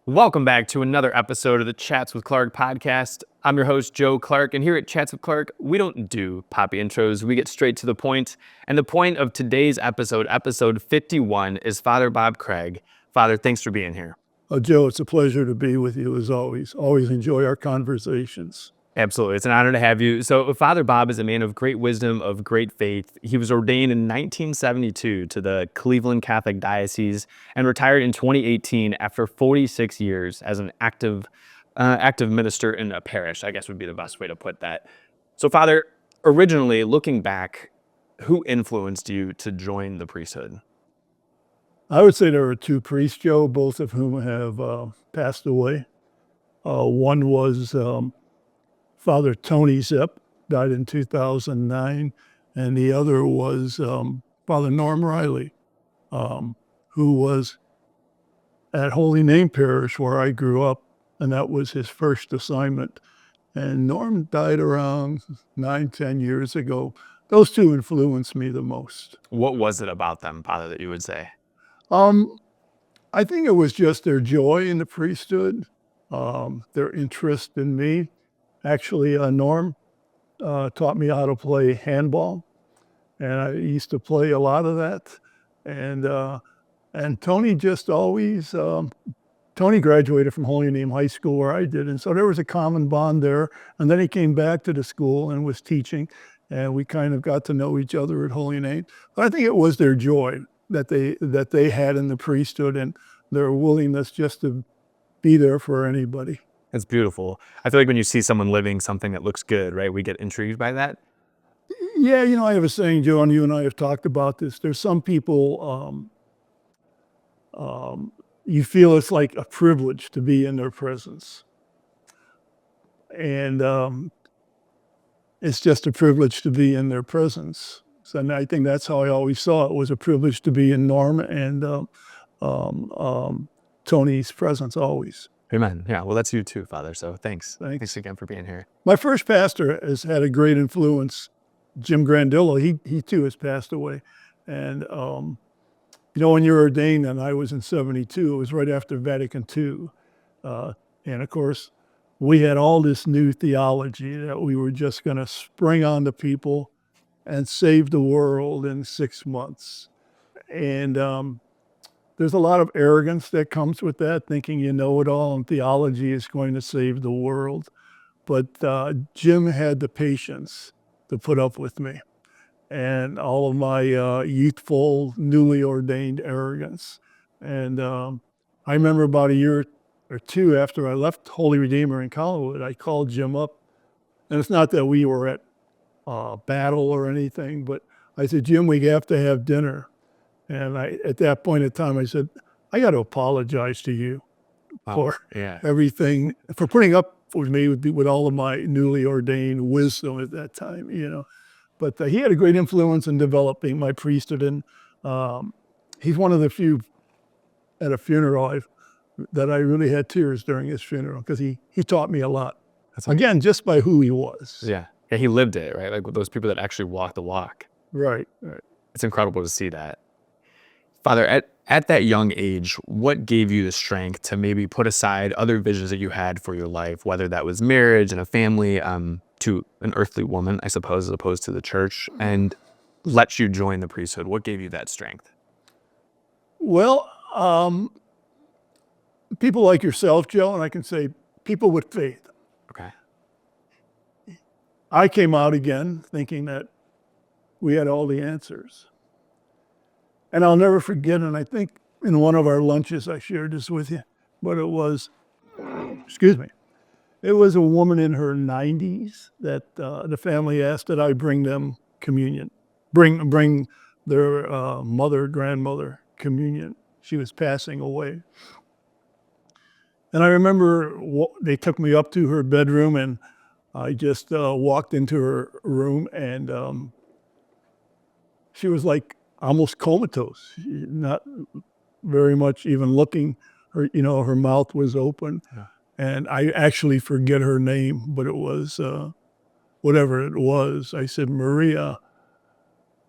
Welcome back to another episode of the Chats with Clark podcast. I'm your host, Joe Clark, and here at Chats with Clark, we don't do poppy intros. We get straight to the point. And the point of today's episode, episode 51, is Father Bob Kraig. Father, thanks for being here. Joe, it's a pleasure to be with you as always. Always enjoy our conversations. Absolutely. It's an honor to have you. So Father Bob is a man of great wisdom, of great faith. He was ordained in 1972 to the Cleveland Catholic Diocese and retired in 2018 after 46 years as an active minister in a parish, I guess would be the best way to put that. So Father, originally, looking back, who influenced you to join the priesthood? I would say there were two priests, Joe, both of whom have passed away. One was Father Tony Zepp, died in 2009, and the other was Father Norm Riley, who was at Holy Name Parish where I grew up, and that was his first assignment. And Norm died around 9-10 years ago. Those two influenced me the most. What was it about them, Father, that you would say? I think it was just their joy in the priesthood, their interest in me. Actually, Norm taught me how to play handball, and I used to play a lot of that. And Tony just always, Tony graduated from Holy Name High School where I did, and so there was a common bond there. And then he came back to the school and was teaching, and we kind of got to know each other at Holy Name. But I think it was their joy that they had in the priesthood and their willingness just to be there for anybody. It's beautiful. I feel like when you see someone living something that looks good, right, we get intrigued by that. Yeah, I have a saying, Joe, and you and I have talked about this. There's some people, you feel it's like a privilege to be in their presence. And it's just a privilege to be in their presence. So, and I think that's how I always saw it, was a privilege to be in Norm and Tony's presence always. Amen. Yeah, well, that's you too, Father. So thanks. Thanks again for being here. My first pastor has had a great influence, Jim Grandillo. He too has passed away. And, when you're ordained, and I was in 72, it was right after Vatican II. And of course, we had all this new theology that we were just going to spring on the people and save the world in 6 months. And there's a lot of arrogance that comes with that, thinking you know it all and theology is going to save the world. But Jim had the patience to put up with me and all of my youthful, newly ordained arrogance. And I remember about a year or two after I left Holy Redeemer in Collinwood, I called Jim up. And it's not that we were at battle or anything, but I said, Jim, we have to have dinner. And at that point in time, I said, I got to apologize to you for everything, for putting up with me with all of my newly ordained wisdom at that time, But he had a great influence in developing my priesthood. And he's one of the few at a funeral that I really had tears during his funeral, because he taught me a lot. Again, just by who he was. Yeah, he lived it, right? Like those people that actually walk the walk. Right. It's incredible to see that. Father, at that young age, what gave you the strength to maybe put aside other visions that you had for your life, whether that was marriage and a family, to an earthly woman, I suppose, as opposed to the church, and let you join the priesthood? What gave you that strength? Well, people like yourself, Joe, and I can say people with faith. Okay. I came out again thinking that we had all the answers. And I'll never forget, and I think in one of our lunches I shared this with you, but it was a woman in her 90s that the family asked that I bring them communion, bring their grandmother communion. She was passing away. And I remember they took me up to her bedroom, and I just walked into her room, and she was like almost comatose, not very much even looking. Her mouth was open. Yeah. And I actually forget her name, but it was whatever it was. I said, Maria,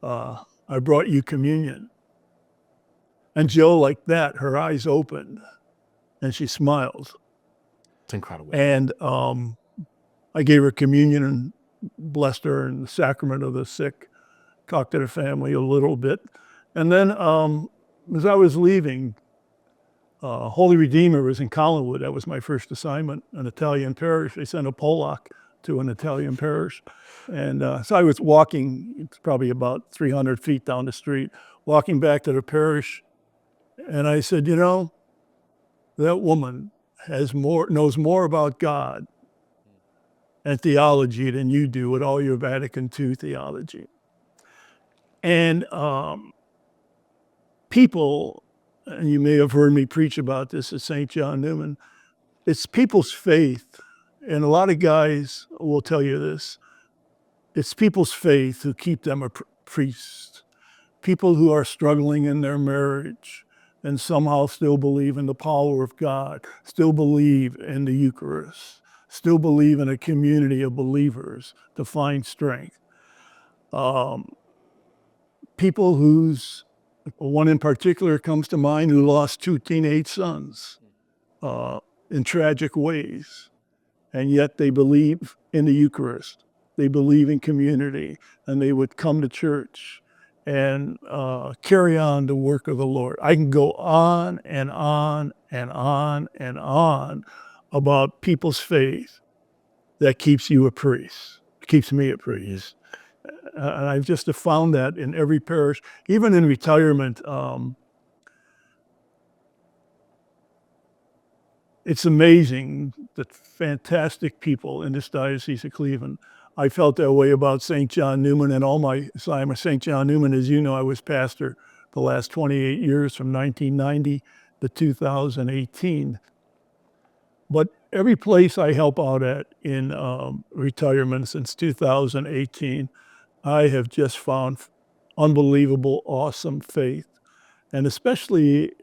I brought you communion. And Joe, like that, her eyes opened. and she smiled. It's incredible. And I gave her communion and blessed her in the sacrament of the sick, talked to the family a little bit. And then as I was leaving, Holy Redeemer was in Collinwood. That was my first assignment, an Italian parish. They sent a Polak to an Italian parish. And so I was walking, it's probably about 300 feet down the street, walking back to the parish. And I said, you know, that woman knows more about God and theology than you do with all your Vatican II theology. And people, and you may have heard me preach about this at St. John Newman, it's people's faith. And a lot of guys will tell you this. It's people's faith who keep them a priest. People who are struggling in their marriage and somehow still believe in the power of God, still believe in the Eucharist, still believe in a community of believers to find strength. People one in particular comes to mind who lost 2 teenage sons in tragic ways, and yet they believe in the Eucharist. They believe in community, and they would come to church and carry on the work of the Lord. I can go on and on and on and on about people's faith that keeps you a priest, keeps me a priest. And I've just found that in every parish, even in retirement. It's amazing the fantastic people in this Diocese of Cleveland. I felt that way about St. John Newman and all my assignments. St. John Newman, as you know, I was pastor the last 28 years from 1990 to 2018. But every place I help out at in retirement since 2018, I have just found unbelievable, awesome faith. And especially,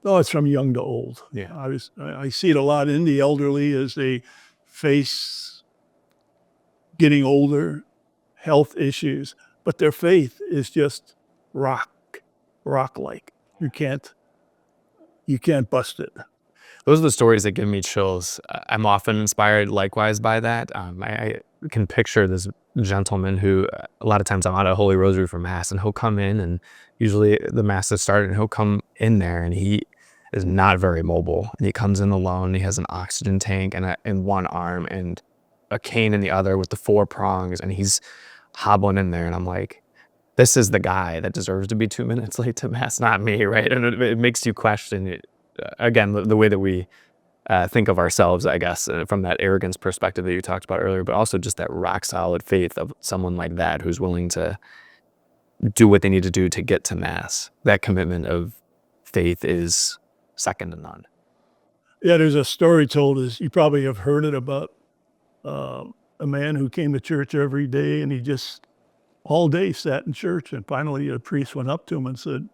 it's from young to old. Yeah. I see it a lot in the elderly as they face getting older, health issues, but their faith is just rock-like. You can't bust it. Those are the stories that give me chills. I'm often inspired likewise by that. I can picture this gentleman who a lot of times I'm out at Holy Rosary for Mass, and he'll come in, and usually the Mass has started, and he'll come in there, and he is not very mobile. And he comes in alone. He has an oxygen tank in one arm and a cane in the other with the 4 prongs, and he's hobbling in there. And I'm like, this is the guy that deserves to be 2 minutes late to Mass, not me, right? And it makes you question it. Again, the way that we think of ourselves, I guess, from that arrogance perspective that you talked about earlier, but also just that rock solid faith of someone like that who's willing to do what they need to do to get to Mass. That commitment of faith is second to none. Yeah, there's a story told, as you probably have heard it, about a man who came to church every day, and he just all day sat in church, and finally a priest went up to him and said,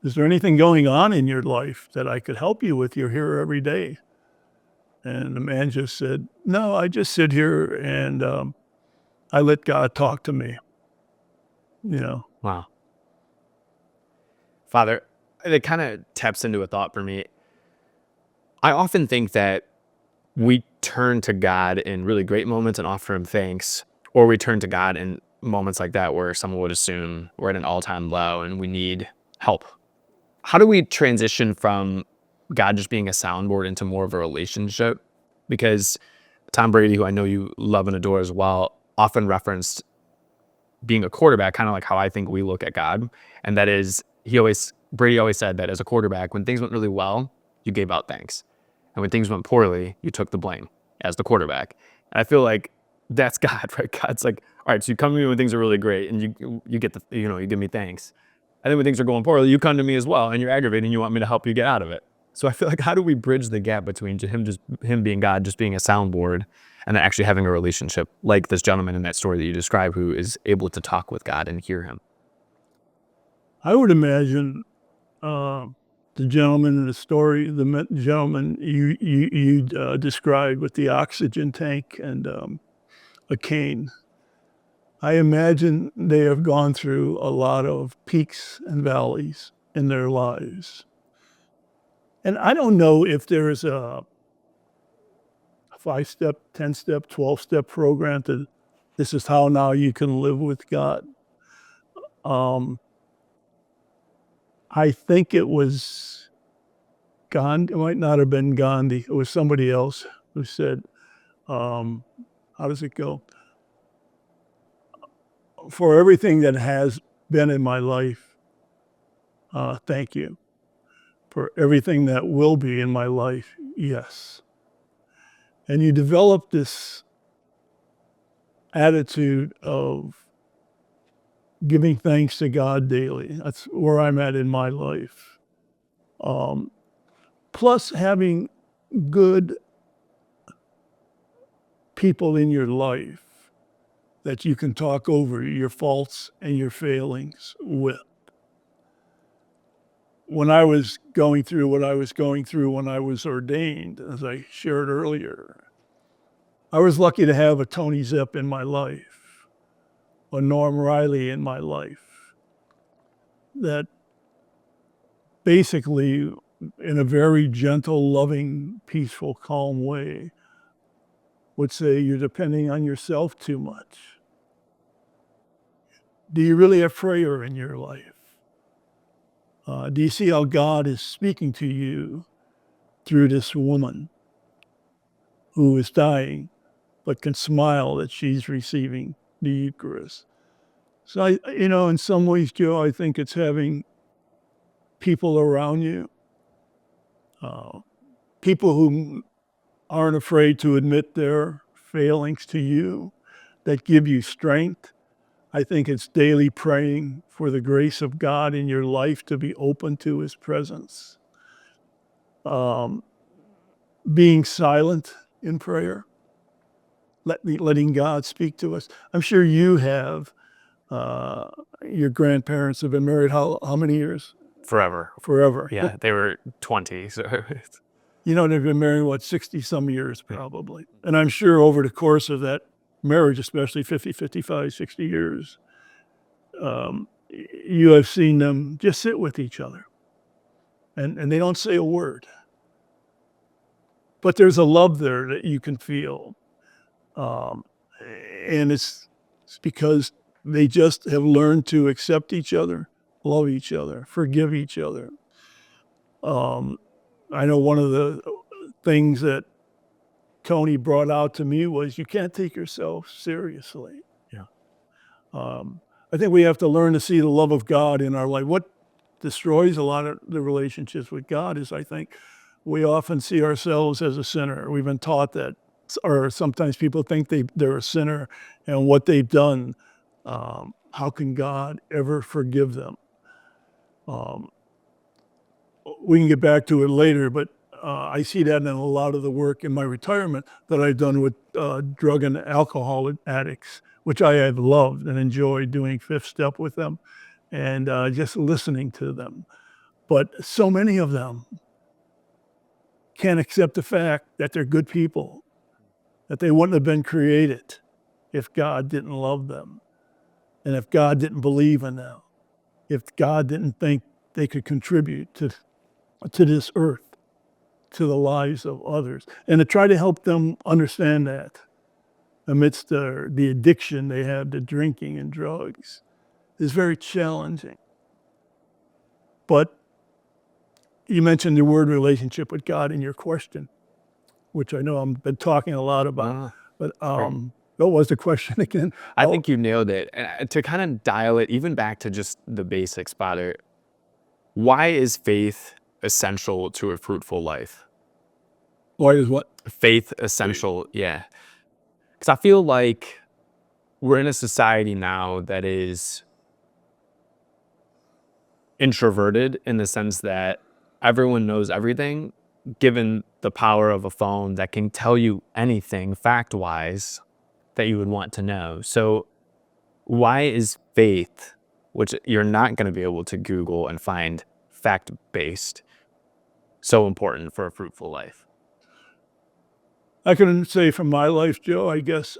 is there anything going on in your life that I could help you with? You're here every day. And the man just said, no, I just sit here and I let God talk to me. Wow. Father, it kind of taps into a thought for me. I often think that we turn to God in really great moments and offer him thanks, or we turn to God in moments like that where someone would assume we're at an all-time low and we need help. How do we transition from God just being a soundboard into more of a relationship? Because Tom Brady, who I know you love and adore as well, often referenced being a quarterback, kind of like how I think we look at God. And that is, Brady always said that as a quarterback, when things went really well, you gave out thanks. And when things went poorly, you took the blame as the quarterback. And I feel like that's God, right? God's like, all right, so you come to me when things are really great and you get you give me thanks. And then when things are going poorly, you come to me as well, and you're aggravated, and you want me to help you get out of it. So I feel like, how do we bridge the gap between him being God, just being a soundboard, and then actually having a relationship like this gentleman in that story that you describe, who is able to talk with God and hear him? I would imagine the gentleman in the story, the gentleman you described with the oxygen tank and a cane. I imagine they have gone through a lot of peaks and valleys in their lives. And I don't know if there is a 5-step, 10-step, 12-step program to this is how now you can live with God. I think it was Gandhi. It might not have been Gandhi. It was somebody else who said, how does it go? For everything that has been in my life, thank you. For everything that will be in my life, yes. And you develop this attitude of giving thanks to God daily. That's where I'm at in my life. Plus having good people in your life that you can talk over your faults and your failings with. When I was going through what I was going through when I was ordained, as I shared earlier, I was lucky to have a Tony Zip in my life, a Norm Riley in my life, that basically, in a very gentle, loving, peaceful, calm way, would say, you're depending on yourself too much. Do you really have prayer in your life? Do you see how God is speaking to you through this woman who is dying, but can smile that she's receiving the Eucharist? So, in some ways, Joe, I think it's having people around you, people who aren't afraid to admit their failings to you, that give you strength. I think it's daily praying for the grace of God in your life to be open to his presence. Being silent in prayer, letting God speak to us. I'm sure you have. Your grandparents have been married how many years? Forever. Forever. Yeah, they were 20. So They've been married, 60 some years probably. And I'm sure over the course of that marriage, especially 50, 55, 60 years, you have seen them just sit with each other. And they don't say a word. But there's a love there that you can feel. And it's because they just have learned to accept each other, love each other, forgive each other. I know one of the things that Tony brought out to me was you can't take yourself seriously. yeah. I think we have to learn to see the love of God in our life. What destroys a lot of the relationships with God is, I think, we often see ourselves as a sinner. We've been taught that, or sometimes people think they're a sinner and what they've done. How can God ever forgive them? We can get back to it later, but I see that in a lot of the work in my retirement that I've done with drug and alcohol addicts, which I have loved and enjoyed doing fifth step with them and just listening to them. But so many of them can't accept the fact that they're good people, that they wouldn't have been created if God didn't love them, and if God didn't believe in them, if God didn't think they could contribute to this earth, to the lives of others, and to try to help them understand that amidst the addiction they have to drinking and drugs is very challenging. But you mentioned the word relationship with God in your question, which I know I've been talking a lot about. But what was the question again? I think you nailed it. And to kind of dial it even back to just the basics, Father, why is faith essential to a fruitful life? Why is what? Faith essential, yeah. Because I feel like we're in a society now that is introverted in the sense that everyone knows everything, given the power of a phone that can tell you anything fact-wise that you would want to know. So why is faith, which you're not going to be able to Google and find fact-based, so important for a fruitful life? I can say from my life, Joe, I guess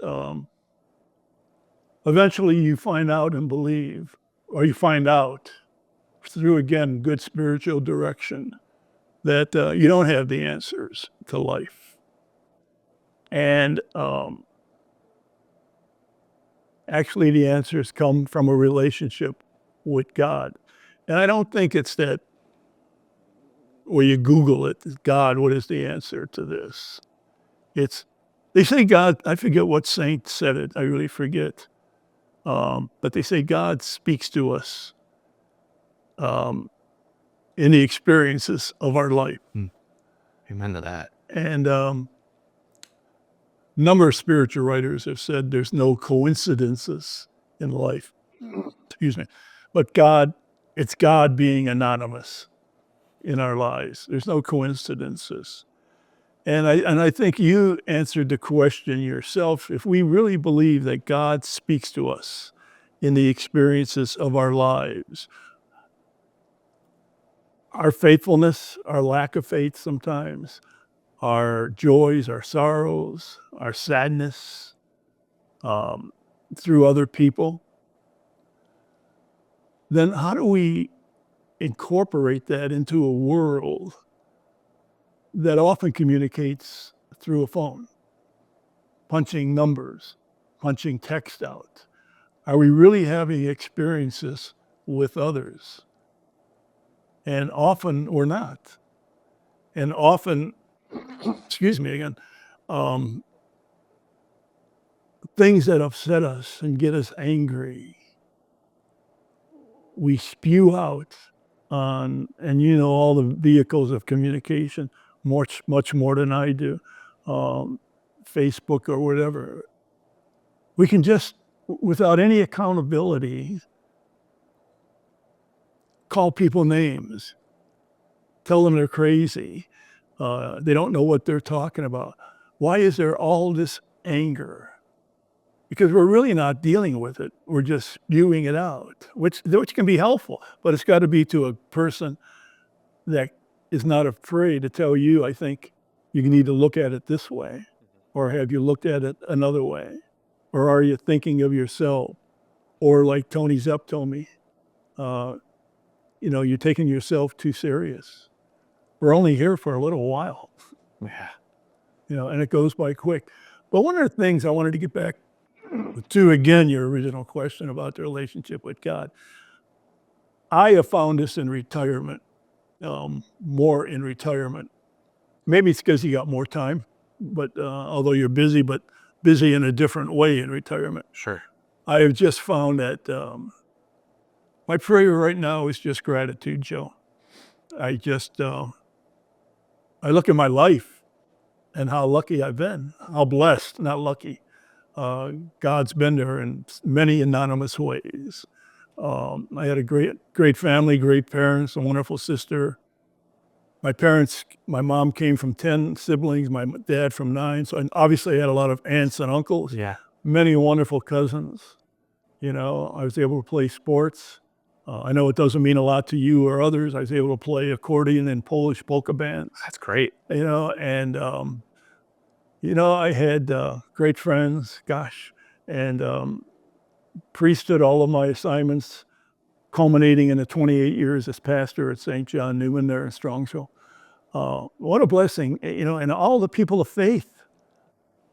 eventually you find out and believe, or you find out through, again, good spiritual direction, that you don't have the answers to life. And actually, the answers come from a relationship with God. And I don't think it's that where you Google it, God, what is the answer to this? It's, they say God, I forget what saint said it, I really forget. But they say God speaks to us in the experiences of our life. Amen to that. And a number of spiritual writers have said there's no coincidences in life. Excuse me. But God, it's God being anonymous in our lives. There's no coincidences. And I think you answered the question yourself. If we really believe that God speaks to us in the experiences of our lives, our faithfulness, our lack of faith sometimes, our joys, our sorrows, our sadness through other people, then how do we incorporate that into a world that often communicates through a phone, punching numbers, punching text out? Are we really having experiences with others? And often we're not. And often, excuse me again, things that upset us and get us angry, we spew out on, and you know all the vehicles of communication much more than I do, Facebook or whatever. We can just, without any accountability, call people names, tell them they're crazy. They don't know what they're talking about. Why is there all this anger? Because we're really not dealing with it. We're just spewing it out, which can be helpful, but it's got to be to a person that is not afraid to tell you, I think you need to look at it this way, or have you looked at it another way? Or are you thinking of yourself? Or like Tony Zepp told me, you're taking yourself too serious. We're only here for a little while. Yeah. And it goes by quick. But one of the things I wanted to get back to, again, your original question about the relationship with God. I have found this in retirement, more in retirement. Maybe it's because you got more time, but although you're busy, but busy in a different way in retirement. Sure. I have just found that my prayer right now is just gratitude, Joe. I look at my life and how lucky I've been, how blessed, not lucky. God's been there in many anonymous ways. I had a great family, great parents, a wonderful sister. My mom came from 10 siblings, my dad from 9. So obviously I had a lot of aunts and uncles, Yeah. many wonderful cousins. I was able to play sports. I know it doesn't mean a lot to you or others. I was able to play accordion in Polish polka bands. That's great. And I had great friends, and priesthood, all of my assignments, culminating in the 28 years as pastor at St. John Newman there in Strongsville. What a blessing, and all the people of faith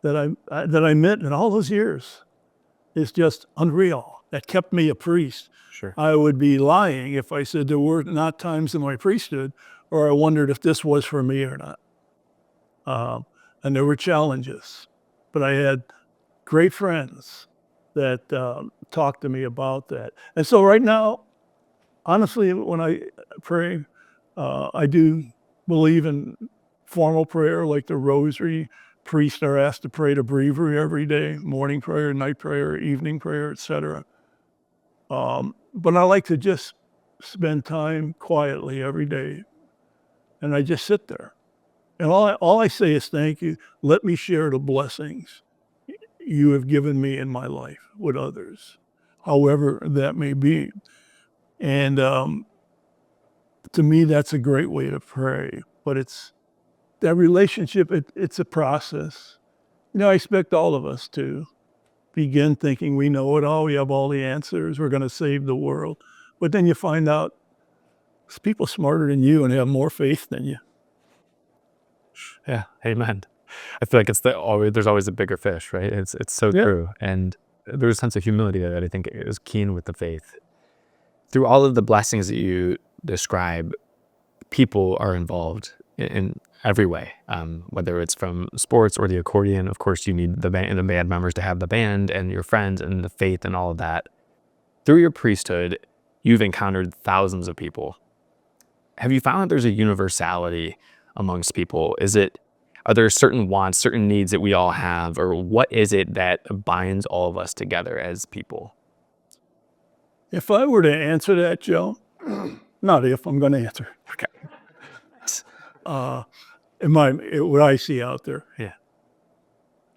that I met in all those years is just unreal. That kept me a priest. Sure. I would be lying if I said there were not times in my priesthood or I wondered if this was for me or not. And there were challenges, but I had great friends that talked to me about that. And so right now, honestly, when I pray, I do believe in formal prayer like the rosary. Priests are asked to pray the breviary every day, morning prayer, night prayer, evening prayer, etc. But I like to just spend time quietly every day, and I just sit there. And all I say is thank you. Let me share the blessings you have given me in my life with others, however that may be. And to me, that's a great way to pray. But it's that relationship, it's a process. I expect all of us to begin thinking we know it all, we have all the answers, we're going to save the world. But then you find out there's people smarter than you and have more faith than you. Yeah, amen. I feel like there's always a bigger fish, right? It's so Yeah. true, and there's a sense of humility there that I think is keen with the faith. Through all of the blessings that you describe, people are involved in every way, whether it's from sports or the accordion. Of course, you need the band members to have the band, and your friends, and the faith, and all of that. Through your priesthood, you've encountered thousands of people. Have you found that there's a universality amongst people? Are there certain wants, certain needs that we all have, or what is it that binds all of us together as people? If I were to answer that, Joe, not if, I'm going to answer. Okay. Nice. What I see out there, Yeah.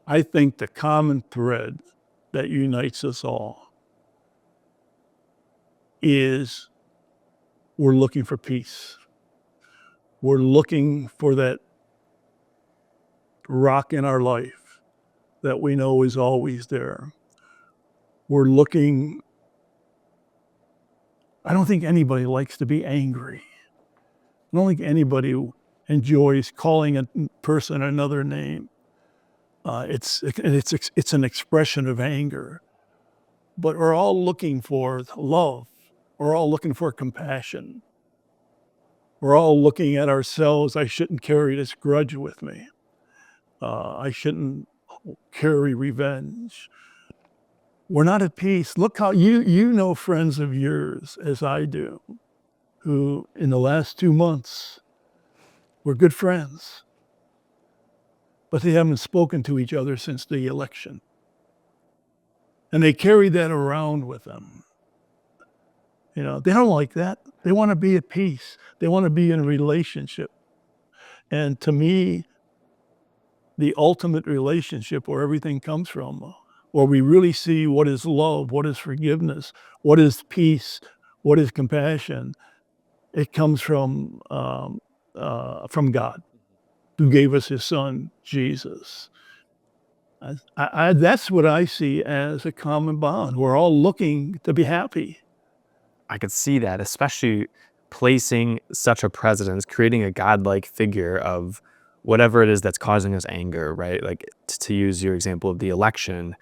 I think the common thread that unites us all is we're looking for peace. We're looking for that rock in our life that we know is always there. We're looking, I don't think anybody likes to be angry. I don't think anybody enjoys calling a person another name. It's an expression of anger, but we're all looking for love. We're all looking for compassion. We're all looking at ourselves. I shouldn't carry this grudge with me. I shouldn't carry revenge. We're not at peace. Look how you know friends of yours, as I do, who in the last 2 months were good friends, but they haven't spoken to each other since the election. And they carry that around with them. You know, they don't like that. They want to be at peace. They want to be in a relationship. And to me, the ultimate relationship where everything comes from, where we really see what is love, what is forgiveness, what is peace, what is compassion, it comes from God, who gave us his son, Jesus. That's what I see as a common bond. We're all looking to be happy. I could see that, especially placing such a precedence, creating a godlike figure of whatever it is that's causing us anger, right? Like to use your example of the election,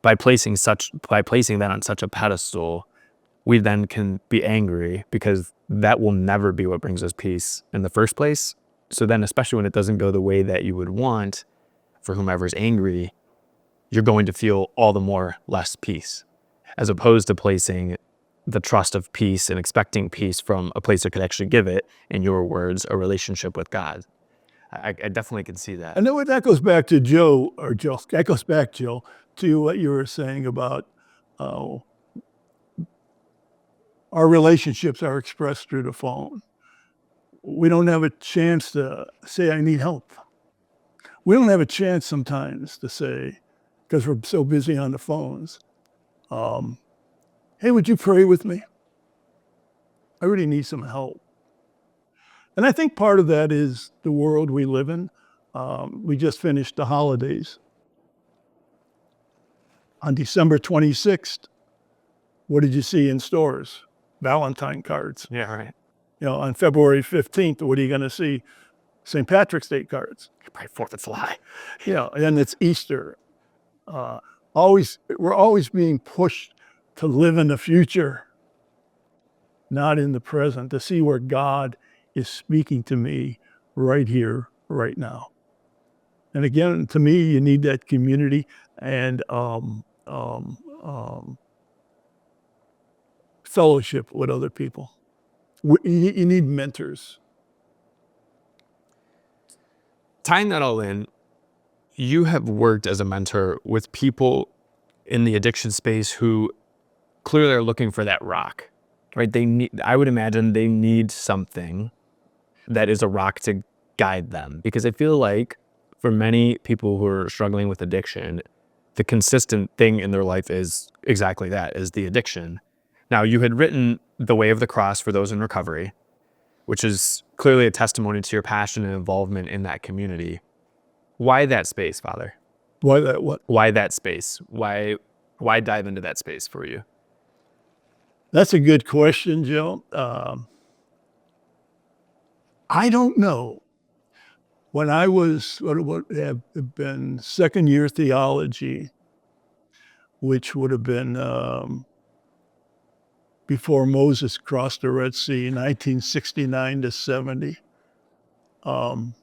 by placing that on such a pedestal, we then can be angry because that will never be what brings us peace in the first place. So then, especially when it doesn't go the way that you would want for whomever's angry, you're going to feel all the more less peace, as opposed to placing the trust of peace and expecting peace from a place that could actually give it, in your words, a relationship with God. I definitely can see that. And then that goes back to Joe, that goes back, Joe, to what you were saying about uh, our relationships are expressed through the phone. We don't have a chance to say, I need help. We don't have a chance sometimes to say, because we're so busy on the phones, hey, would you pray with me? I really need some help. And I think part of that is the world we live in. We just finished the holidays. On December 26th, what did you see in stores? Valentine cards. Yeah, right. You know, on February 15th, what are you going to see? St. Patrick's Day cards. Probably 4th of July. You know, and then it's Easter. We're always being pushed to live in the future, not in the present, to see where God is speaking to me right here, right now. And again, to me, you need that community and fellowship with other people. You need mentors. Tying that all in, you have worked as a mentor with people in the addiction space who clearly are looking for that rock, right? I would imagine they need something that is a rock to guide them, because I feel like for many people who are struggling with addiction, the consistent thing in their life is exactly that, is the addiction. Now, you had written The Way of the Cross for those in recovery, which is clearly a testimony to your passion and involvement in that community. Why that space, Father? Why that what? Why that space? Why dive into that space for you? That's a good question, Joe. I don't know when I was, what would have been second year theology, which would have been before Moses crossed the Red Sea, 1969 to 70. I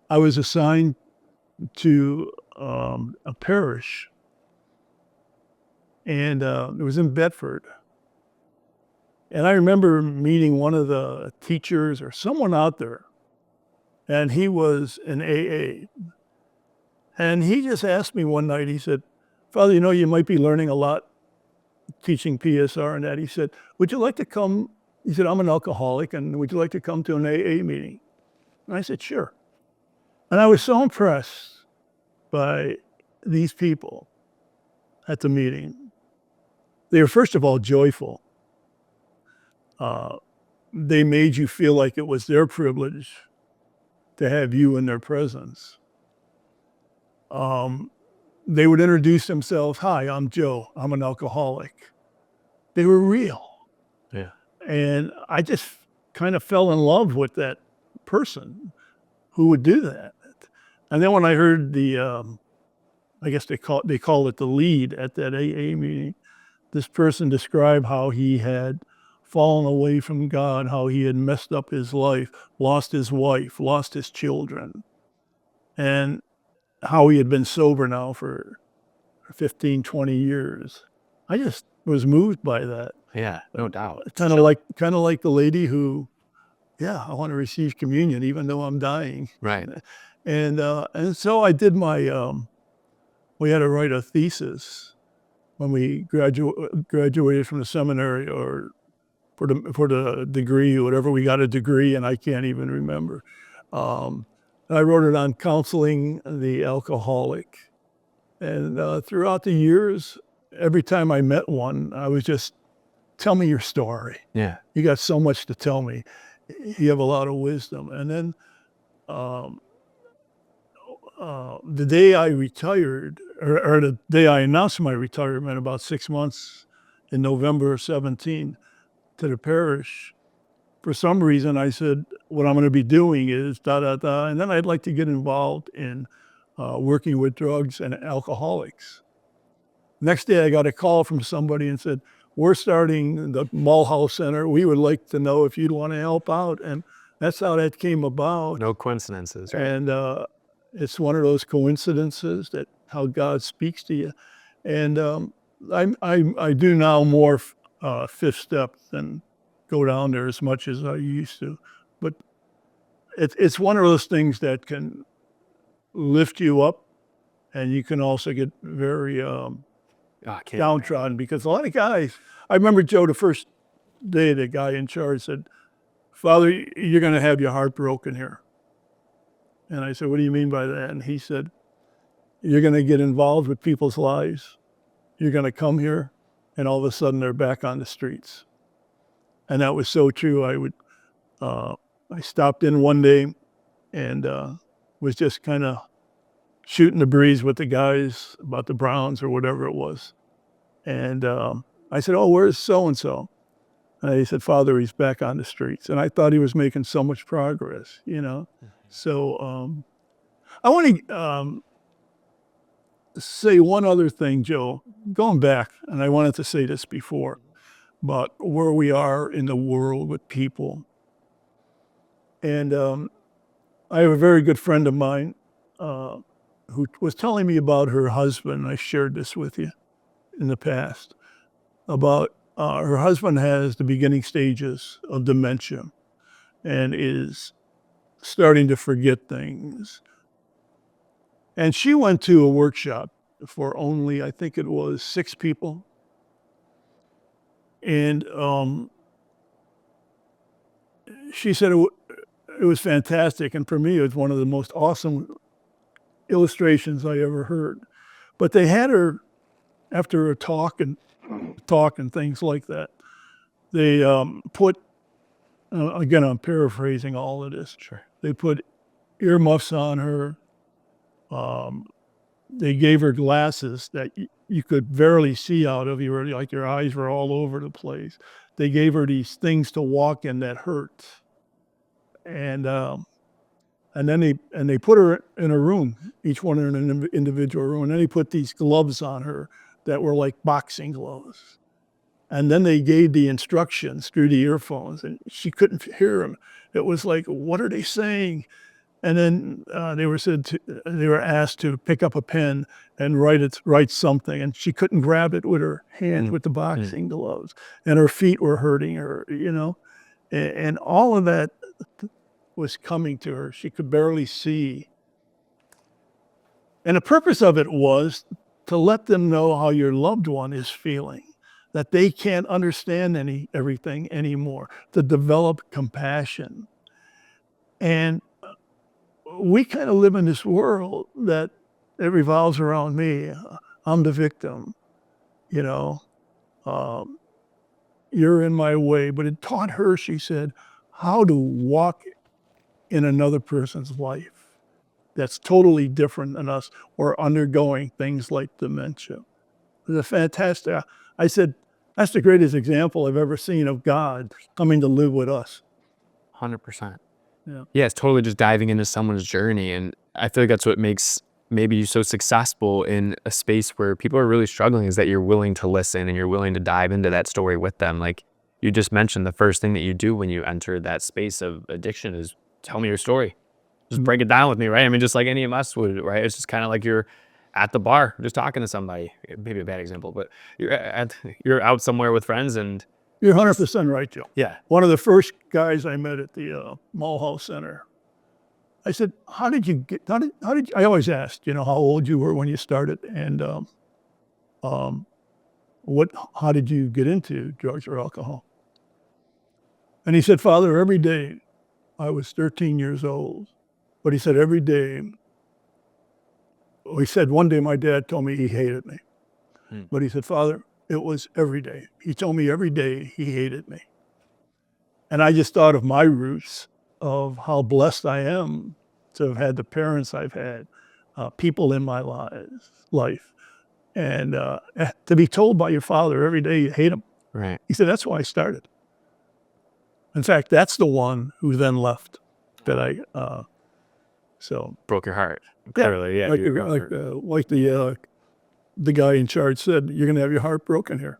was assigned to a parish, and it was in Bedford. And I remember meeting one of the teachers or someone out there, and he was an AA. And he just asked me one night, he said, Father, you might be learning a lot teaching PSR and that. He said, would you like to come? He said, I'm an alcoholic, and would you like to come to an AA meeting? And I said, sure. And I was so impressed by these people at the meeting. They were, first of all, joyful. They made you feel like it was their privilege to have you in their presence. They would introduce themselves. Hi, I'm Joe. I'm an alcoholic. They were real. Yeah. And I just kind of fell in love with that person who would do that. And then when I heard I guess they call it the lead at that AA meeting, this person described how he had fallen away from God, how he had messed up his life, lost his wife, lost his children, and how he had been sober now for 15, 20 years. I just was moved by that. Yeah, no doubt. Kind of like the lady who, yeah, I want to receive communion even though I'm dying. Right. And so I did my, we had to write a thesis when we graduated from the seminary, or for the degree, whatever, we got a degree, and I can't even remember. And I wrote it on counseling the alcoholic. And throughout the years, every time I met one, I was just, tell me your story. Yeah. You got so much to tell me. You have a lot of wisdom. And then the day I retired, or the day I announced my retirement, about 6 months in November of 17, to the parish, for some reason I said, what I'm going to be doing is da-da-da, and then I'd like to get involved in working with drugs and alcoholics. Next day I got a call from somebody and said, we're starting the Mulhouse Center. We would like to know if you'd want to help out. And that's how that came about. No coincidences. Right? And it's one of those coincidences that how God speaks to you. And I do now more fifth step than go down there as much as I used to. But it's one of those things that can lift you up, and you can also get very downtrodden, because a lot of guys, I remember, Joe, the first day the guy in charge said, Father, you're going to have your heart broken here. And I said, what do you mean by that? And he said, you're going to get involved with people's lives. You're going to come here, and all of a sudden they're back on the streets. And that was so true. I stopped in one day and was just kind of shooting the breeze with the guys about the Browns or whatever it was. And I said, oh, where's so-and-so? And he said, Father, he's back on the streets. And I thought he was making so much progress, Mm-hmm. So I want to say one other thing, Joe, going back, and I wanted to say this before, but where we are in the world with people. And I have a very good friend of mine who was telling me about her husband. I shared this with you in the past, about her husband has the beginning stages of dementia and is starting to forget things. And she went to a workshop for only, I think it was 6 people. And she said it was fantastic. And for me, it was one of the most awesome illustrations I ever heard. But they had her, after a talk and things like that, they put, again, I'm paraphrasing all of this. Sure. They put earmuffs on her. They gave her glasses that you could barely see out of. You were like, your eyes were all over the place. They gave her these things to walk in that hurt. And And then they put her in a room, each one in an individual room. And then they put these gloves on her that were like boxing gloves. And then they gave the instructions through the earphones, and she couldn't hear them. It was like, what are they saying? And then they were asked to pick up a pen and write something, and she couldn't grab it with her hands with the boxing gloves, and her feet were hurting her, and all of that was coming to her. She could barely see. And the purpose of it was to let them know how your loved one is feeling, that they can't understand everything anymore, to develop compassion. And we kind of live in this world that it revolves around me. I'm the victim, you know. You're in my way. But it taught her, she said, how to walk in another person's life that's totally different than us or undergoing things like dementia. It was fantastic. I said, that's the greatest example I've ever seen of God coming to live with us. 100%. Yeah. Yeah, it's totally just diving into someone's journey. And I feel like that's what makes maybe you so successful in a space where people are really struggling, is that you're willing to listen and you're willing to dive into that story with them. Like you just mentioned, the first thing that you do when you enter that space of addiction is tell me your story. Just break it down with me, right? I mean, just like any of us would, right? It's just kind of like you're at the bar, just talking to somebody. Maybe a bad example, but you're out somewhere with friends, and You're 100% right, Joe. yeah, One of the first guys I met at the Mulhouse Center, I said, how did you, I always asked, how old you were when you started, and how did you get into drugs or alcohol? And he said, Father, every day, I was 13 years old, but he said every day, he said one day my dad told me he hated me. But he said, Father, it was every day. He told me every day he hated me. And I just thought of my roots, of how blessed I am to have had the parents I've had, people in my life. And to be told by your father every day you hate him. right. He said, that's why I started. In fact, that's the one who then left that so. Broke your heart. Clearly, yeah. Like the guy in charge said, you're going to have your heart broken here.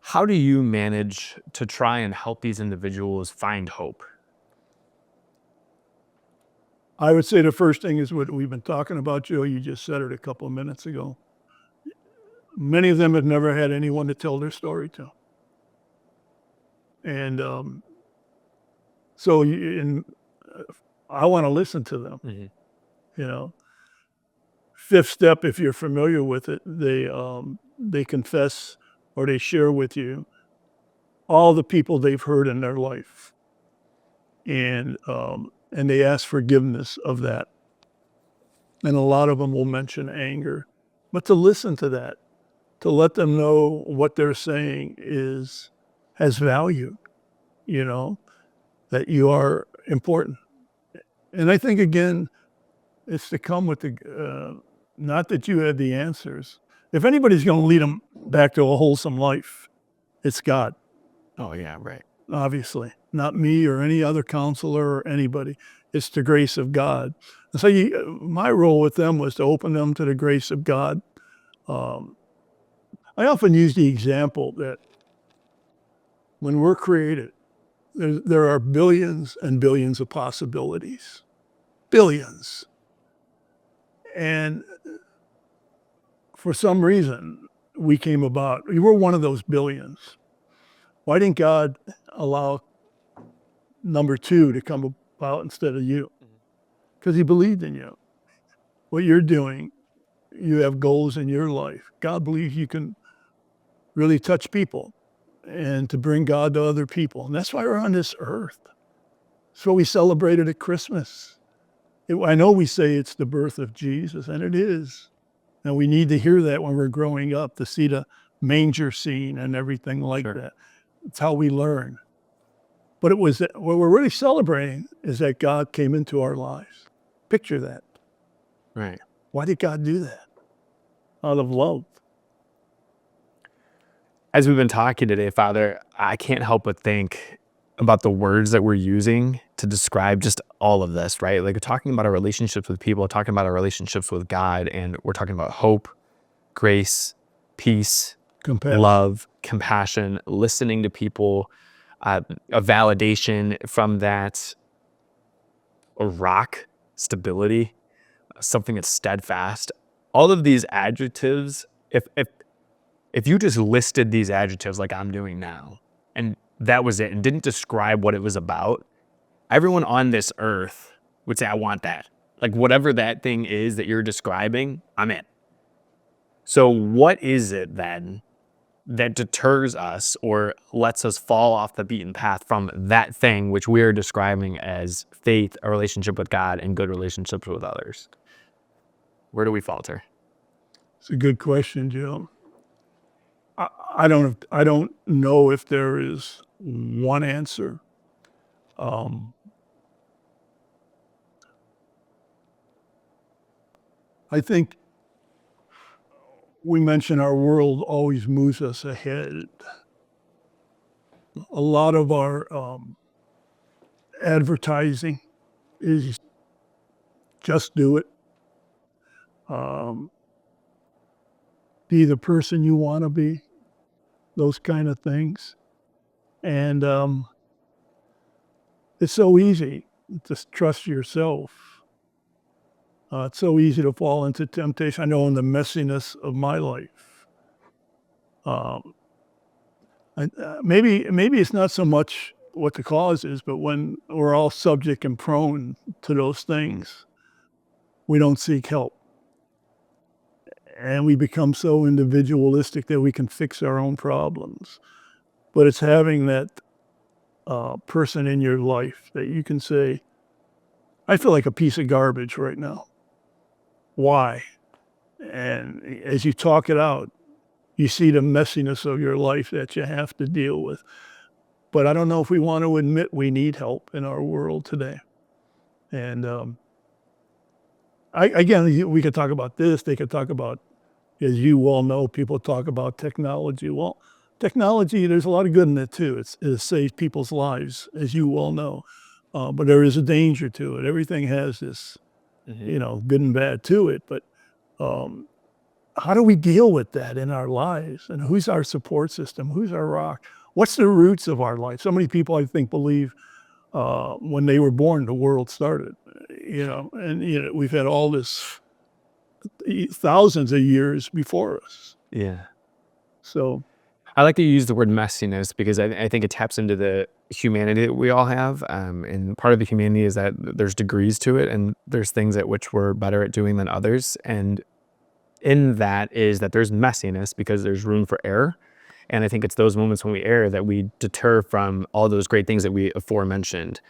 How do you manage to try and help these individuals find hope? I would say the first thing is what we've been talking about, Joe. You just said it a couple of minutes ago. Many of them have never had anyone to tell their story to. And I want to listen to them. Fifth step, if you're familiar with it, they confess or they share with you all the people they've hurt in their life, and they ask forgiveness of that. And a lot of them will mention anger, but to listen to that, to let them know what they're saying has value, that you are important. And I think, again, it's to come with not that you have the answers. If anybody's going to lead them back to a wholesome life, it's God. Oh, yeah, right. Obviously, not me or any other counselor or anybody. It's the grace of God. And so my role with them was to open them to the grace of God. I often use the example that when we're created, there are billions and billions of possibilities. Billions. And for some reason, we came about. We were one of those billions. Why didn't God allow number 2 to come about instead of you? Because he believed in you. What you're doing, you have goals in your life. God believes you can really touch people and to bring God to other people. And that's why we're on this earth. That's what we celebrated at Christmas. I know we say it's the birth of Jesus, and it is. And we need to hear that when we're growing up, to see the manger scene and everything like that. It's how we learn. But what we're really celebrating is that God came into our lives. Picture that. Right. Why did God do that? Out of love. As we've been talking today, Father, I can't help but think about the words that we're using to describe just all of this, right? Like, we're talking about our relationships with people, talking about our relationships with God, and we're talking about hope, grace, peace, Compassion. love, compassion, listening to people, a validation from that, a rock, stability, something that's steadfast. All of these adjectives, if you just listed these adjectives like I'm doing now, and that was it, and didn't describe what it was about, everyone on this earth would say, I want that. Like, whatever that thing is that you're describing, I'm in. So what is it then that deters us or lets us fall off the beaten path from that thing which we're describing as faith, a relationship with God, and good relationships with others? Where do we falter? It's a good question, Joe. I don't know if there is one answer. I think we mentioned our world always moves us ahead. A lot of our advertising is just do it. Be the person you want to be, those kind of things. And it's so easy to trust yourself. It's so easy to fall into temptation. I know in the messiness of my life, maybe it's not so much what the cause is, but when we're all subject and prone to those things, we don't seek help. And we become so individualistic that we can fix our own problems. But it's having that person in your life that you can say, I feel like a piece of garbage right now. Why? And as you talk it out, you see the messiness of your life that you have to deal with. But I don't know if we want to admit we need help in our world today. And again, we could talk about this. They could talk about, as you well know, people talk about technology. Well, technology, there's a lot of good in it too. It saves people's lives, as you well know. But there is a danger to it. Everything has this, good and bad to it. But how do we deal with that in our lives? And who's our support system? Who's our rock? What's the roots of our life? So many people, I think, believe when they were born, the world started. And we've had all this thousands of years before us. Yeah. So I like that you use the word messiness because I think it taps into the humanity that we all have. And part of the humanity is that there's degrees to it, and there's things at which we're better at doing than others. And in that is that there's messiness because there's room for error. And I think it's those moments when we err that we deter from all those great things that we aforementioned.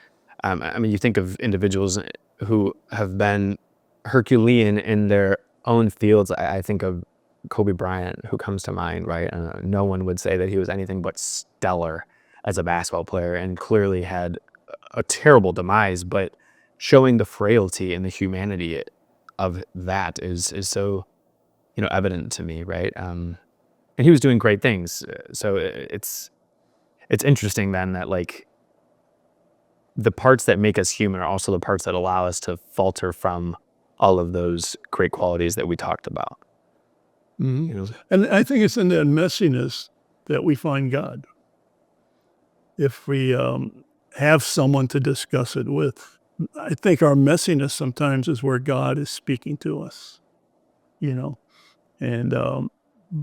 I mean, you think of individuals who have been Herculean in their own fields. I think of Kobe Bryant, who comes to mind, right? No one would say that he was anything but stellar as a basketball player and clearly had a terrible demise, but showing the frailty and the humanity of that is so, evident to me, right? And he was doing great things. So it's interesting then that, like, the parts that make us human are also the parts that allow us to falter from all of those great qualities that we talked about. and I think it's in that messiness that we find God. If we have someone to discuss it with, I think our messiness sometimes is where God is speaking to us. And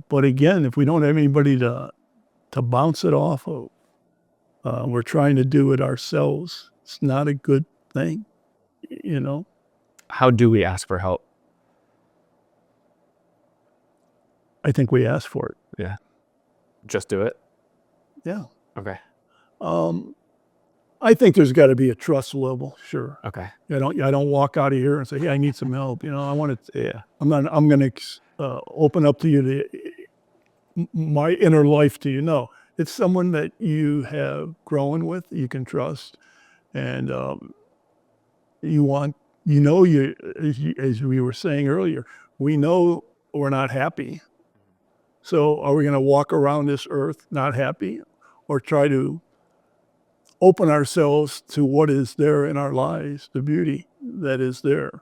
but again, if we don't have anybody to bounce it off of, we're trying to do it ourselves. It's not a good thing, you know. How do we ask for help? I think we ask for it. Yeah. Just do it? Yeah. Okay. I think there's got to be a trust level. Sure. Okay. I don't walk out of here and say, "Hey, I need some help." I want to. Yeah. I'm going to open up to you my inner life to you. No, it's someone that you have grown with, you can trust, and you want. As we were saying earlier, we know we're not happy. So, are we going to walk around this earth not happy, or try to open ourselves to what is there in our lives, the beauty that is there,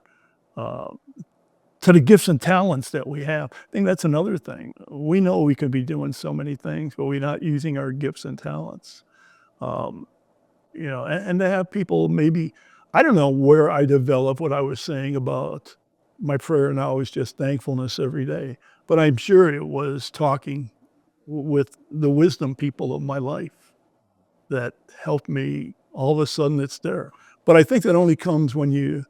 to the gifts and talents that we have. I think that's another thing. We know we could be doing so many things, but we're not using our gifts and talents. And to have people maybe, I don't know where I developed what I was saying about my prayer now is just thankfulness every day, but I'm sure it was talking with the wisdom people of my life that helped me. All of a sudden it's there. But I think that only comes when you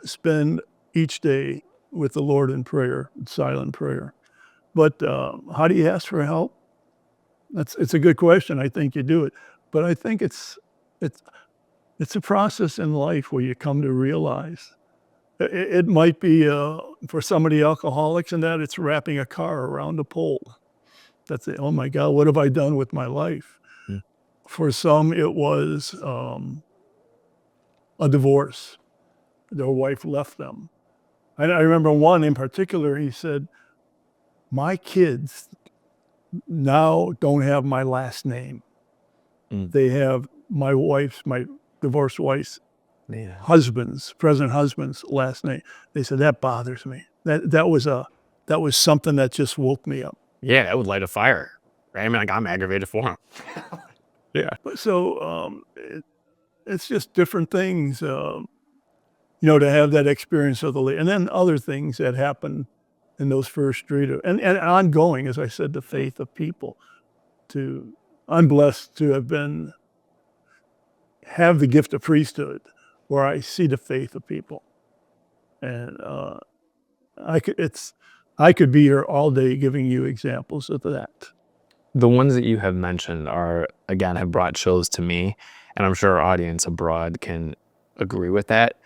spend each day with the Lord in prayer, silent prayer. But how do you ask for help? It's a good question. I think you do it, but I think it's a process in life where you come to realize it might be for some of the alcoholics and that it's wrapping a car around a pole. That's it. Oh my God, what have I done with my life? Mm. For some, it was a divorce. Their wife left them. I remember one in particular. He said, "My kids now don't have my last name. Mm. They have my divorced wife's Yeah. present husband's last name." They said, "That bothers me." That was something that just woke me up. Yeah, that would light a fire, right? I mean, like, I'm aggravated for him. Yeah. But so it's just different things, to have that experience of and then other things that happen in those first street and ongoing, as I said, the faith of people. I'm blessed to have the gift of priesthood, where I see the faith of people, and I could be here all day giving you examples of that. The ones that you have mentioned have brought chills to me, and I'm sure our audience abroad can agree with that.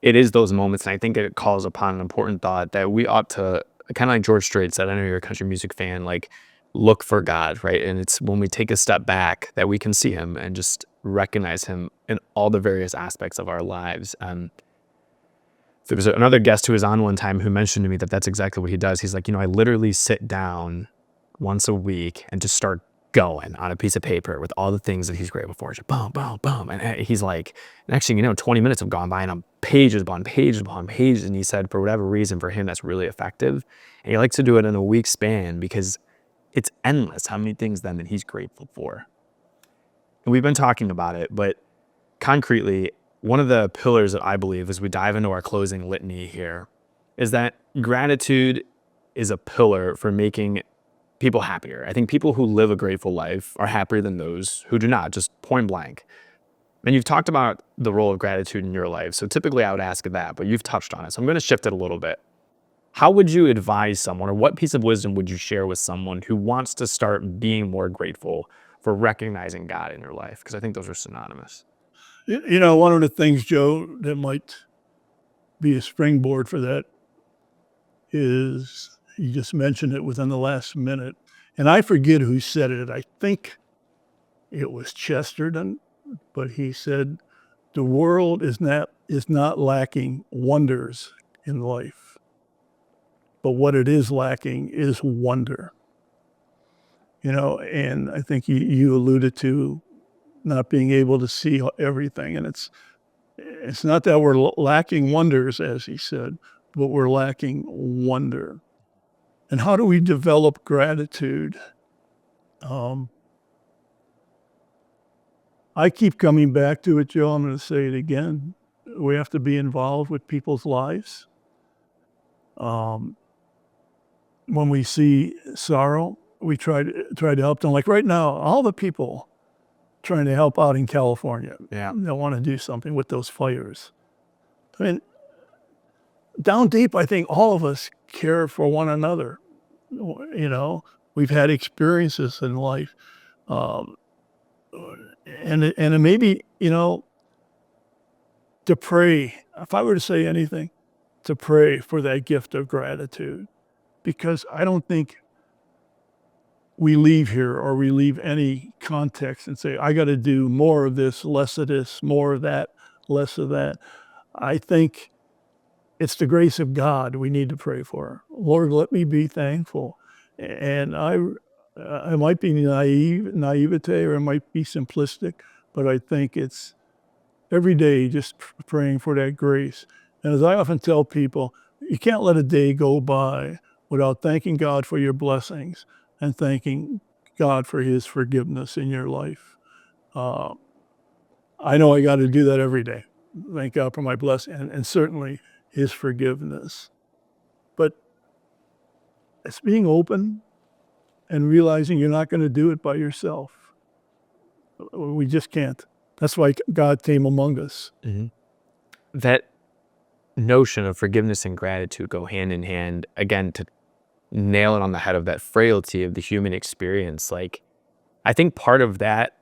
It is those moments, and I think it calls upon an important thought that we ought to, kind of like George Strait said, I know you're a country music fan, like, look for God, right? And it's when we take a step back that we can see him and just recognize him in all the various aspects of our lives. There was another guest who was on one time who mentioned to me that that's exactly what he does. He's like, I literally sit down once a week and just start going on a piece of paper with all the things that he's grateful for. Just boom, boom, boom. And he's like, next thing you know, 20 minutes have gone by and I'm pages upon pages upon pages. And he said, for whatever reason, for him, that's really effective. And he likes to do it in a week span because it's endless how many things then that he's grateful for. And we've been talking about it, but concretely, one of the pillars that I believe as we dive into our closing litany here is that gratitude is a pillar for making people happier. I think people who live a grateful life are happier than those who do not, just point blank. And you've talked about the role of gratitude in your life. So typically I would ask that, but you've touched on it. So I'm going to shift it a little bit. How would you advise someone, or what piece of wisdom would you share with someone who wants to start being more grateful for recognizing God in their life? Because I think those are synonymous. One of the things, Joe, that might be a springboard for that is you just mentioned it within the last minute, and I forget who said it. I think it was Chesterton, but he said, "The world is not lacking wonders in life, but what it is lacking is wonder." And I think you alluded to not being able to see everything, and it's not that we're lacking wonders, as he said, but we're lacking wonder. And how do we develop gratitude? I keep coming back to it, Joe. I'm going to say it again. We have to be involved with people's lives. When we see sorrow, we try to help them. Like right now, all the people trying to help out in California, Yeah. they want to do something with those fires. I mean, down deep, I think all of us care for one another. We've had experiences in life, um, and maybe to pray. If I were to say anything, to pray for that gift of gratitude, because I don't think we leave here or we leave any context and say, I got to do more of this, less of this, more of that, less of that. I think it's the grace of God we need to pray for. Lord, let me be thankful. And I might be naivete, or it might be simplistic, but I think it's every day just praying for that grace. And as I often tell people, you can't let a day go by without thanking God for your blessings and thanking God for his forgiveness in your life. Uh, I know I got to do that every day. Thank God for my blessing and certainly his forgiveness. But it's being open and realizing you're not going to do it by yourself. We just can't. That's why God came among us. That notion of forgiveness and gratitude go hand in hand, again, to nail it on the head of that frailty of the human experience. Like, I think part of that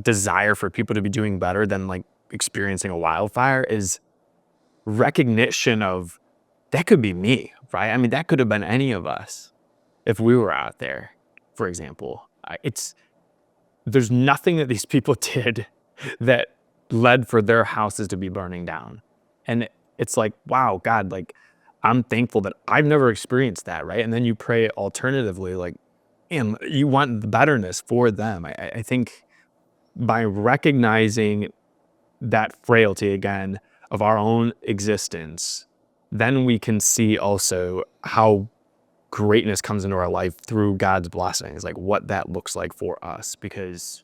desire for people to be doing better than like experiencing a wildfire is recognition of that could be me, right? I mean, that could have been any of us if we were out there, for example. There's nothing that these people did that led for their houses to be burning down. And it's like, wow, God, like, I'm thankful that I've never experienced that, right? And then you pray alternatively, like, man, you want the betterness for them. I think by recognizing that frailty again of our own existence, then we can see also how greatness comes into our life through God's blessings, like what that looks like for us, because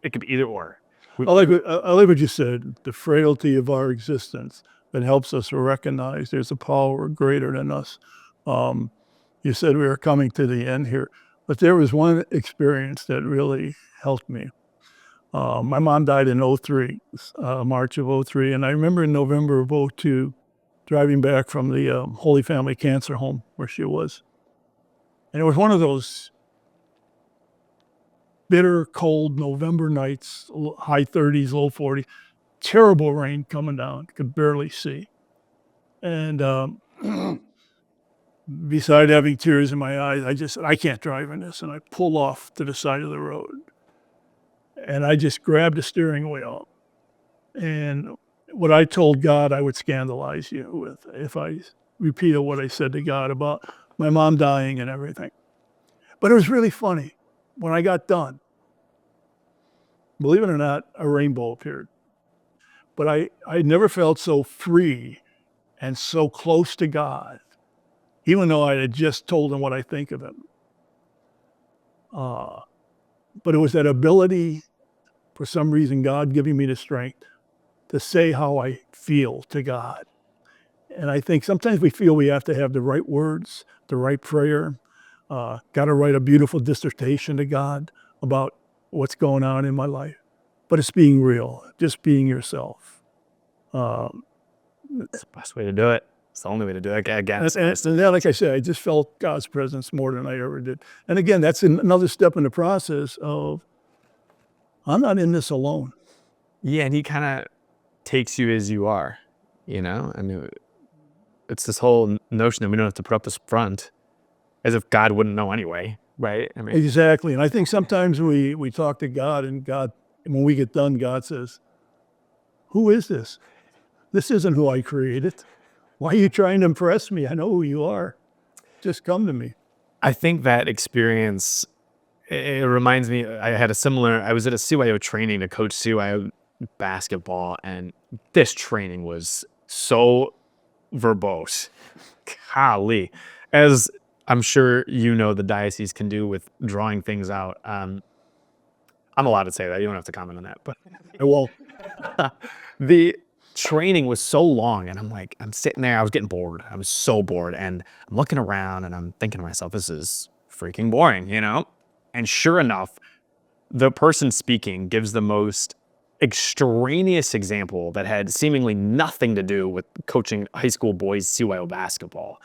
it could be either or. I like what you said, the frailty of our existence that helps us to recognize there's a power greater than us. You said we were coming to the end here, but there was one experience that really helped me. My mom died in '03, March of '03, and I remember in November of '02 driving back from the Holy Family Cancer Home where she was. And it was one of those bitter, cold November nights, high 30s, low 40s, terrible rain coming down, could barely see. And beside having tears in my eyes, I just said, I can't drive in this. And I pulled off to the side of the road. And I just grabbed the steering wheel. And what I told God I would scandalize you with if I repeated what I said to God about my mom dying and everything. But it was really funny. When I got done, believe it or not, a rainbow appeared. But I never felt so free and so close to God, even though I had just told him what I think of him. But it was that ability, for some reason, God giving me the strength to say how I feel to God. And I think sometimes we feel we have to have the right words, the right prayer, got to write a beautiful dissertation to God about what's going on in my life. But it's being real, just being yourself. It's the best way to do it. It's the only way to do it. Again, And then, like I said, I just felt God's presence more than I ever did. And again, that's another step in the process of I'm not in this alone. yeah, and he kind of takes you as you are, you know? I mean, it's this whole notion that we don't have to put up this front as if God wouldn't know anyway, right? I mean, Exactly. And I think sometimes we talk to God, and God, when we get done, God says, who is this? This isn't who I created. Why are you trying to impress me? I know who you are. Just come to me. I think that experience, it reminds me, I was at a CYO training to coach CYO basketball, and this training was so verbose. Golly. As I'm sure you know the diocese can do with drawing things out. I'm allowed to say that. You don't have to comment on that. But Well, the training was so long, and I'm sitting there. I was getting bored. I was so bored, and I'm looking around, and I'm thinking to myself, this is freaking boring, you know? And sure enough, the person speaking gives the most extraneous example that had seemingly nothing to do with coaching high school boys CYO basketball,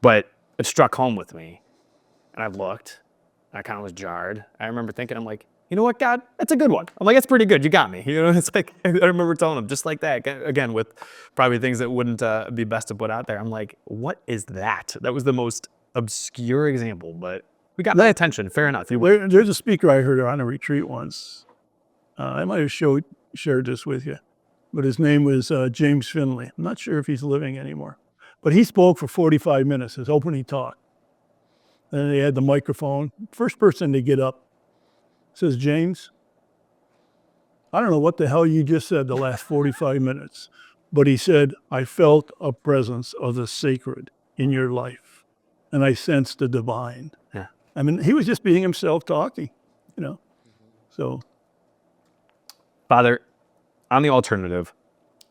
but it struck home with me. And I looked, and I kind of was jarred. I remember thinking, I'm like, you know what, God, that's a good one. I'm like, that's pretty good. You got me. You know, it's like, I remember telling him just like that, again, with probably things that wouldn't be best to put out there. I'm like, what is that? That was the most obscure example, but we got my attention. Fair enough. there's a speaker I heard on a retreat once. I might have shared this with you, but his name was James Finley. I'm not sure if he's living anymore, but he spoke for 45 minutes, his opening talk. Then they had the microphone. First person to get up says, James, I don't know what the hell you just said the last 45 minutes. But he said, I felt a presence of the sacred in your life, and I sensed the divine. Yeah. I mean, he was just being himself talking, you know. So Father, on the alternative,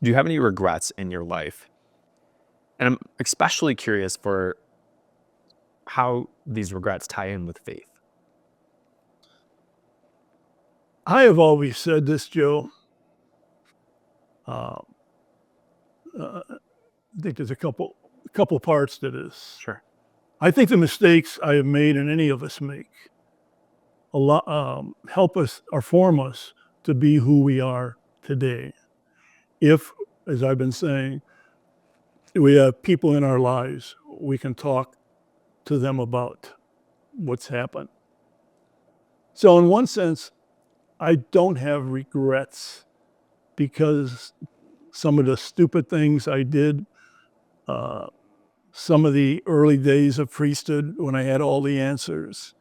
do you have any regrets in your life? And I'm especially curious for how these regrets tie in with faith. I have always said this, Joe. Uh, I think there's a couple parts to this. Sure. I think the mistakes I have made and any of us make a lot help us or form us to be who we are today. If, as I've been saying, we have people in our lives, we can talk to them about what's happened. So in one sense, I don't have regrets because some of the stupid things I did, some of the early days of priesthood when I had all the answers,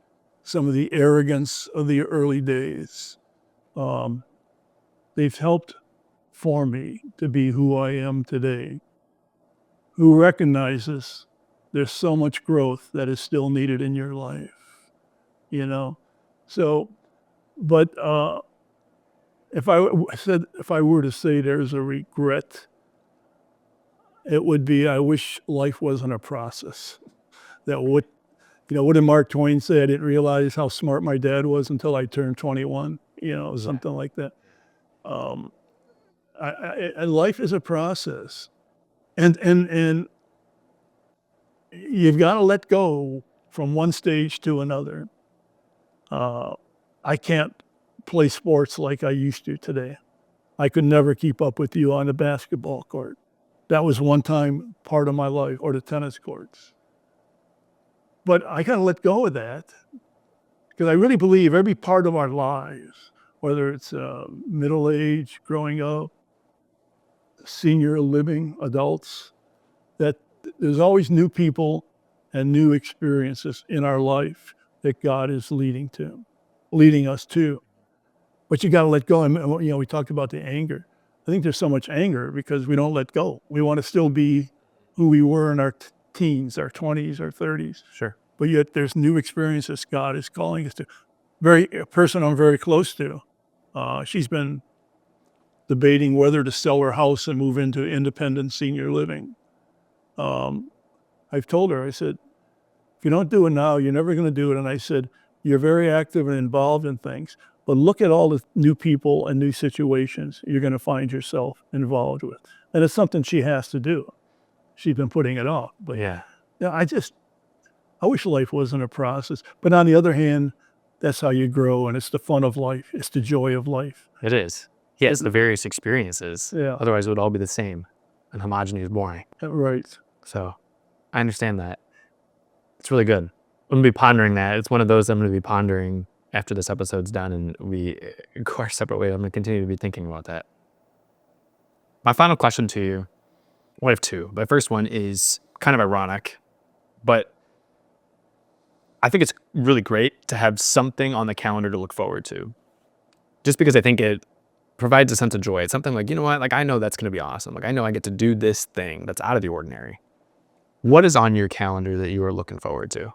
some of the arrogance of the early days, they've helped form me to be who I am today, who recognizes there's so much growth that is still needed in your life, you know? So, but if I were to say there's a regret, it would be I wish life wasn't a process. That what did Mark Twain say? I didn't realize how smart my dad was until I turned 21. Something like that. Life is a process, and you've got to let go from one stage to another. I can't play sports like I used to today. I could never keep up with you on the basketball court. That was one time part of my life, or the tennis courts. But I got to let go of that because I really believe every part of our lives, whether it's middle age, growing up, senior living, adults, that there's always new people and new experiences in our life that God is leading us to. But you got to let go. And we talked about the anger. I think there's so much anger because we don't let go. We want to still be who we were in our teens, our 20s, our 30s. Sure. But yet there's new experiences God is calling us to. A person I'm very close to, she's been debating whether to sell her house and move into independent senior living. I've told her, I said, if you don't do it now, you're never going to do it. And I said, you're very active and involved in things, but look at all the new people and new situations you're going to find yourself involved with. And it's something she has to do. She's been putting it off. But Yeah. I wish life wasn't a process. But on the other hand, that's how you grow, and it's the fun of life. It's the joy of life. It is. He has the various experiences. Yeah. Otherwise, it would all be the same. And homogeneous boring. Right. So I understand that. It's really good. I'm going to be pondering that. It's one of those I'm going to be pondering after this episode's done and we go our separate ways. I'm going to continue to be thinking about that. My final question to you, well, I have two. My first one is kind of ironic, but I think it's really great to have something on the calendar to look forward to. Just because I think it provides a sense of joy. It's something like, you know what? Like, I know that's going to be awesome. Like, I know I get to do this thing that's out of the ordinary. What is on your calendar that you are looking forward to?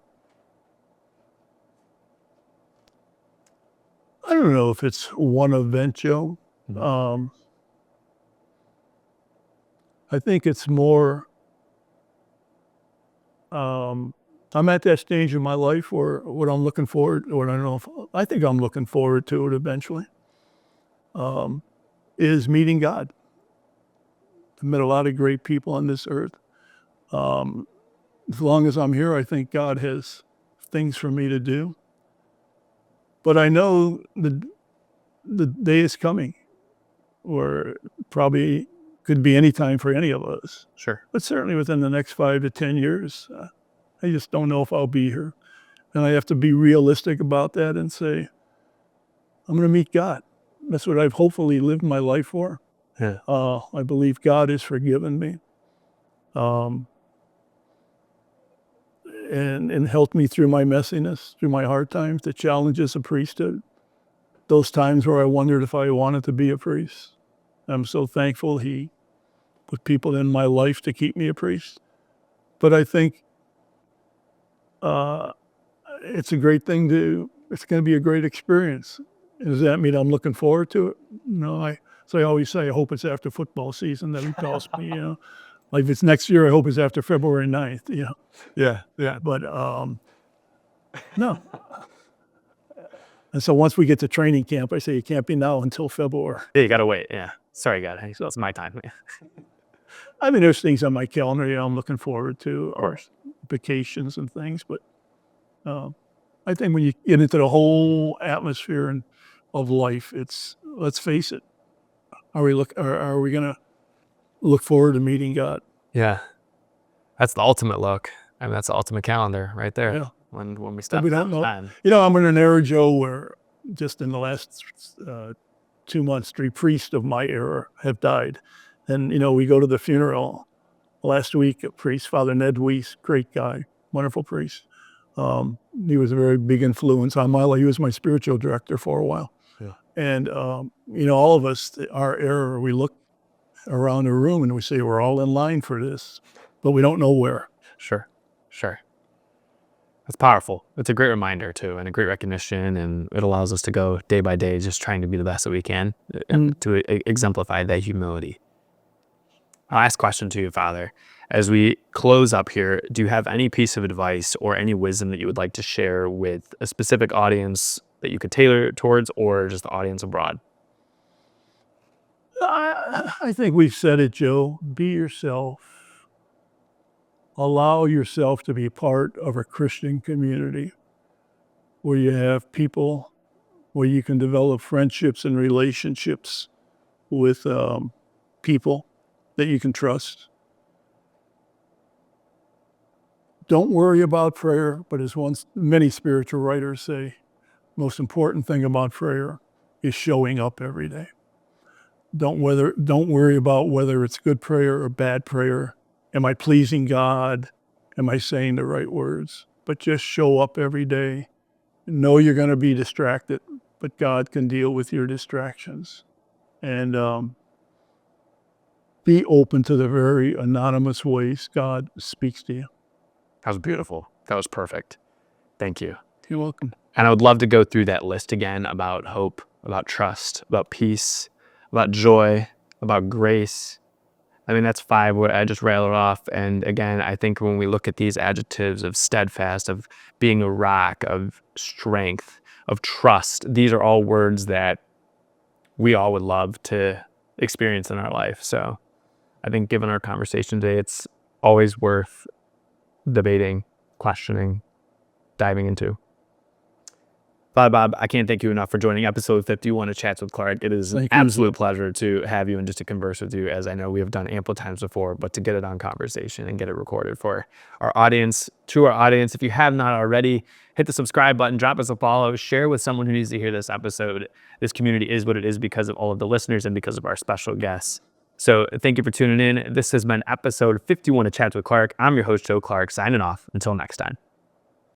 I don't know if it's one event, Joe. I think it's more, I'm at that stage in my life where what I'm looking forward, I think I'm looking forward to it eventually, is meeting God. I've met a lot of great people on this earth. As long as I'm here, I think God has things for me to do. But I know the day is coming where probably could be any time for any of us. Sure. But certainly within the next 5 to 10 years, I just don't know if I'll be here. And I have to be realistic about that and say, I'm going to meet God. That's what I've hopefully lived my life for. Yeah. I believe God has forgiven me and helped me through my messiness, through my hard times, the challenges of priesthood. those times where I wondered if I wanted to be a priest. I'm so thankful he put people in my life to keep me a priest. But I think it's a great thing it's going to be a great experience. Does that mean I'm looking forward to it? No, so I always say, I hope it's after football season that he calls me, Like if it's next year, I hope it's after February 9th. Yeah. But no. And so once we get to training camp, I say it can't be now until February. Yeah, you gotta wait. Yeah. Sorry, God. Hey, it's my time. I mean, there's things on my calendar, I'm looking forward to, Of course. vacations and things. But I think when you get into the whole atmosphere of life, let's face it, are we going to look forward to meeting God? Yeah. That's the ultimate look. I mean, that's the ultimate calendar right there. Yeah. When we step We don't know. time. I'm in an era, Joe, where just in the last 2 months, 3 priests of my era have died. And, we go to the funeral last week, a priest, Father Ned Weiss, great guy, wonderful priest. He was a very big influence on my life. He was my spiritual director for a while. Yeah. And, all of us, our era, we look around the room and we say, we're all in line for this, but we don't know where. Sure. That's powerful. It's a great reminder too, and a great recognition, and it allows us to go day by day, just trying to be the best that we can to exemplify that humility. Last question to you, Father. As we close up here, do you have any piece of advice or any wisdom that you would like to share with a specific audience that you could tailor towards, or just the audience abroad? I think we've said it, Joe. Be yourself. Allow yourself to be part of a Christian community where you have people, where you can develop friendships and relationships with people that you can trust. Don't worry about prayer, but as many spiritual writers say, most important thing about prayer is showing up every day. Don't worry about whether it's good prayer or bad prayer. Am I pleasing God? Am I saying the right words? But just show up every day. Know you're going to be distracted, but God can deal with your distractions. And be open to the very anonymous ways God speaks to you. That was beautiful. That was perfect. Thank you. You're welcome. And I would love to go through that list again about hope, about trust, about peace, about joy, about grace. I mean, that's 5 what I just rattled off. And again, I think when we look at these adjectives of steadfast, of being a rock, of strength, of trust, these are all words that we all would love to experience in our life. So I think given our conversation today, it's always worth debating, questioning, diving into. Father Bob, I can't thank you enough for joining episode 51 of Chats with Clark. It is an absolute pleasure to have you and just to converse with you, as I know we have done ample times before, but to get it on conversation and get it recorded for our audience. To our audience, if you have not already, hit the subscribe button, drop us a follow, share with someone who needs to hear this episode. This community is what it is because of all of the listeners and because of our special guests. So thank you for tuning in. This has been episode 51 of Chats with Clark. I'm your host, Joe Clark, signing off. Until next time.